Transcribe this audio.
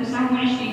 29